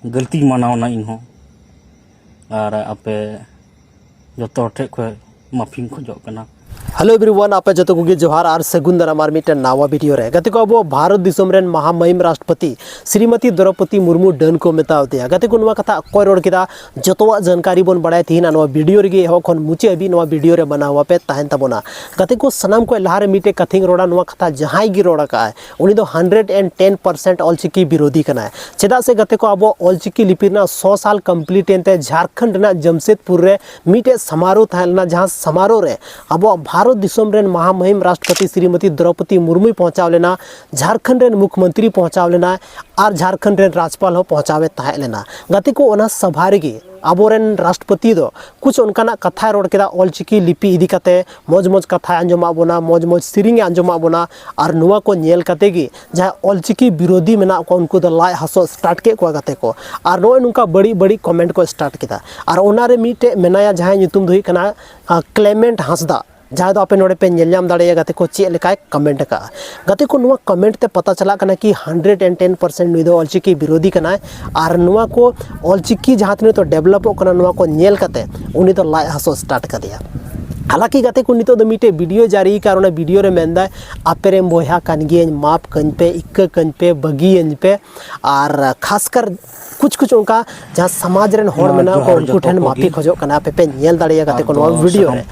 गलती मानावना इनहों और आपे जो ठे को माफी खोजोग कना। हेलो एवरीवन, आप जो को जोहार और सगुन दाराम और मिट्टन नावा वीडियो रे गति को अब भारत दिसम रेन महामहिम राष्ट्रपति श्रीमती द्रौपदी मुर्मू डन को मेतावतिया गति को कथा कोई रोड किदा जतवा जानकारी बन बड़ाय तीन वीडियो रे हो खन मुचे अभी वीडियो रे बनावा पे तहन तबोना गति को सनाम को लहारे मिटे कथिंग रोड़ा कथा जहां गी रोड़ा का उनी दो 110% ऑलचिकी विरोधी कना चेदा से गति को अब ऑलचिकी लिपि 100 साल कंप्लीट एनते झारखंड ना जमशेदपुर रे मिटे समारोह थालना जहां समारोह रे अब भारत दिसम रेन महामहिम राष्ट्रपति श्रीमती द्रौपदी मुर्मू पहुंचाव लेना, झारखंड रेन मुख्यमंत्री पहुंचाव लेना और झारखंड रेन राज्यपाल हो पहुंचावे तहे लेना गति को ओना सभा रे आबोरेन राष्ट्रपति दो कुछ उनकाना कथा रोड केदा ऑलचिकी लिपि इदी कते मौज मौज कथा आंजमा बोना मौज मौज सिरिंग आंजमा बोना और नुआ को नेल कते गी जहां ऑलचिकी विरोधी मेना को उनको दो लाय हसो स्टार्ट के को गते को और नो नुका बड़ी बड़ी कमेंट को स्टार्ट केदा और ओनारे मीटे मेनाया जहां नुतुम दुई कना क्लेमेंट हांसदा जहाँ दो आपे नोड़े पे नेलनाम दाड़े गते को चे लेकाय कमेंट का गते को नुआ कमेंट ते पता चला कना कि 110% नुई दो ऑलचिकी विरोधी कना और नुआ को ऑलचिकी जहाँ तीन तो डेवलप कना नुआ को नेल कते उनी तो लाय हसो स्टार्ट कर दिया। हालांकि गते को नितो मिटे वीडियो जारी कारण वीडियो रे मेंदा आपेरे बोया कानगे माप कन पे इक्क कन पे बगी अन पे और खासकर कुछ कुछ उनका जहाँ समाज रेन होड़ मेना को उनको ठेन माफी खोजो कना पे नेल दाड़िया गते को नो वीडियो रे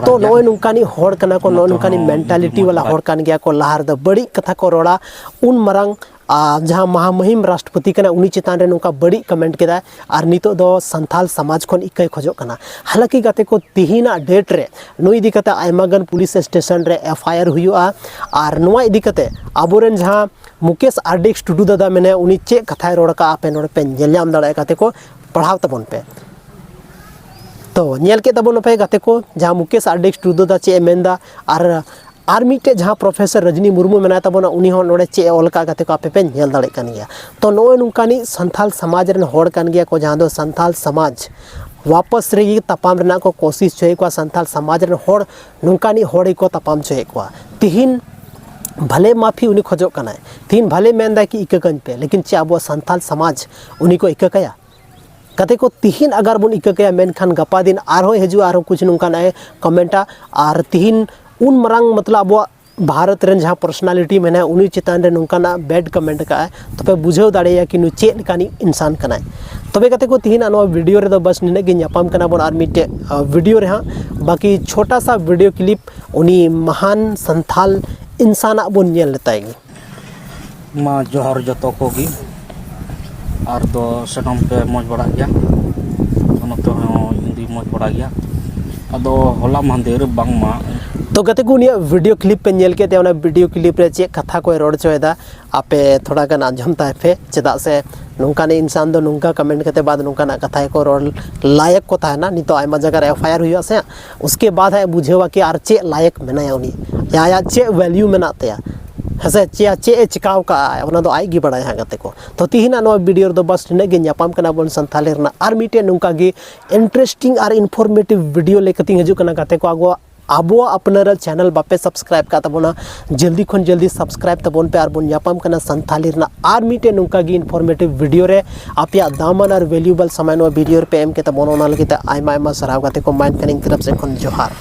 तो नो नुकानी होड़ कना को नो नुकानी मेंटालिटी वाला होड़ कान गया को लहार द बड़ी कथा को रोड़ा उन मरंग जहाँ महामहिम राष्ट्रपति कना उनी चितान रे नुका बड़ी कमेंट केदा और नितो दो संथाल समाज खन इक्कय खोजो कना। हालांकि गते को तिहिना डेट रे नुई इदी कते आयमागन पुलिस स्टेशन रे FIR हुआ और नुआ इदी कते आबोरेन जहाँ मुकेश आरडीएक्स टुडू दादा मेने उनी चे कथा रोड़ का आपे नोड़ पे नेलनाम दाड़े कते को पढ़ाव तबन पे तो नेल के तबन पे गते को जहाँ मुकेश आरडीएक्स टुडू दादा चे मेंदा और मिट्टे जहाँ प्रोफेसर रजनी मुर्मू मेना तबना उनी हो नोड़े चे ओलका गते को आपे पे नेल दाड़े कन गया तो नो नुकानी संथाल समाज रेन होड़ कन गया को जहाँ दो संथाल समाज वापस रे तपाम रेना को कोशिश छे को संथाल समाज रेन होड़ नुकानी होड़ी को तपाम छे को तिहिन भले माफी उनी खोजो कना तीन भले मेंदा कि इक्क कन पे लेकिन चे अब संथाल समाज उनी को इक्क कया कते को तिहिन अगर बुन इक्क कया मेनखान गपा दिन आरो हजू आरो कुछ नुकान कमेंटा और तिहिन उन मरंग मतलब अब भारत रेन जहाँ पर्सनालिटी मेना उनी चितान रे नुकाना बैड कमेंट का तो पे बुझेव दाड़ेया कि नु चेद कानी इंसान कना तबे कते को तिहिन अनो वीडियो रे दो बस निने गे न्यापाम कना बोन और मिटे वीडियो रे हाँ बाकी छोटा सा वीडियो क्लिप उनी महान संथाल इंसान बन नेल लेताएगी मा जोहर जतो को गी और दो सनम पे मौज बड़ा गया तो हिंदी मौज बड़ा गया अदो होला मंदिर बांगमा तो गते को उनिया वीडियो क्लिप पे नेल के ते ओना वीडियो क्लिप रे चे कथा को रोड चोयदा आपे थोड़ा गन आंजम ताय पे चेदा से नुकाने इंसान दो नुका कमेंट करते बाद नुकाना कथा को रोड लायक को था ना नितो आयमा जगह FIR हुआ से उसके बाद है बुझेवा कि आर चे लायक मेना उनी या चे वैल्यू मेना तया हसे चे चिकाव का ओना दो आईगी बड़ा है गते को तो तिहिना नो वीडियो दो बस ने गे न्यापाम कना बोन संथाले रना आर मिटे नुका गे इंटरेस्टिंग और इन्फॉर्मेटिव वीडियो लेकती हजू कना गते को आगो आबो अपनार चैनल बापे सब्सक्राइब का तबोना जल्दी खन जल्दी सब्सक्राइब तबोन पे और बोन न्यापाम कना संथाली रना आर मिटे नुका गी इन्फॉर्मेटिव वीडियो रे आपया दामन और वैल्यूबल समय नो वीडियो पे एम के तबोन ओना लगिते आयमा आयमा सराव गते को माइन कनिंग तरफ से खन जोहार।